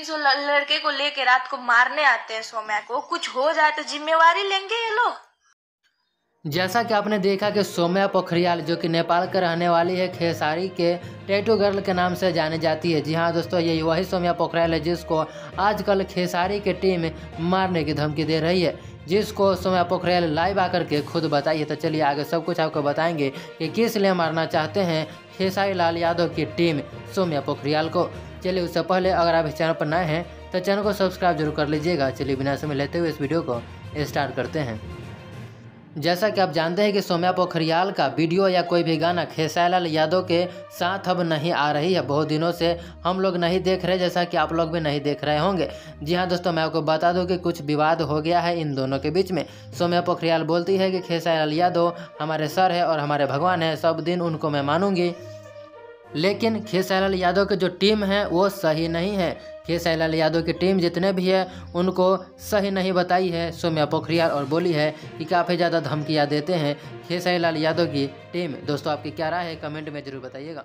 300 लड़के को लेके रात को मारने आते हैं सौम्या को, कुछ हो जाए तो जिम्मेवारी लेंगे ये लोग? जैसा कि आपने देखा कि सौम्या पोखरियाल जो कि नेपाल के रहने वाली है, खेसारी के टैटू गर्ल के नाम से जानी जाती है। जी हाँ दोस्तों, ये वही सौम्या पोखरियाल है जिसको आजकल खेसारी की टीम मारने की धमकी दे रही है, जिसको सौम्या पोखरियाल लाइव आकर के खुद बताइए। तो चलिए आगे सब कुछ आपको बताएंगे कि किस लिए मारना चाहते हैं खेसारी लाल यादव की टीम सौम्या पोखरियाल को। चलिए उससे पहले अगर आप इस चैनल पर नए हैं तो चैनल को सब्सक्राइब जरूर कर लीजिएगा। चलिए बिना समय लेते हुए इस वीडियो को स्टार्ट करते हैं। जैसा कि आप जानते हैं कि सौम्या पोखरियाल का वीडियो या कोई भी गाना खेसारी लाल यादव के साथ अब नहीं आ रही है। बहुत दिनों से हम लोग नहीं देख रहे, जैसा कि आप लोग भी नहीं देख रहे होंगे। जी हाँ दोस्तों, मैं आपको बता दूं कि कुछ विवाद हो गया है इन दोनों के बीच में। सौम्या पोखरियाल बोलती है कि खेसारी लाल यादव हमारे सर है और हमारे भगवान है, सब दिन उनको मैं मानूंगी। लेकिन खेसारी लाल यादव की जो टीम है वो सही नहीं है। खेसारी लाल यादव की टीम जितने भी है उनको सही नहीं बताई है सौम्या पोखरियाल, और बोली है कि काफ़ी ज़्यादा धमकियाँ देते हैं खेसारी लाल यादव की टीम। दोस्तों आपकी क्या राय है कमेंट में ज़रूर बताइएगा।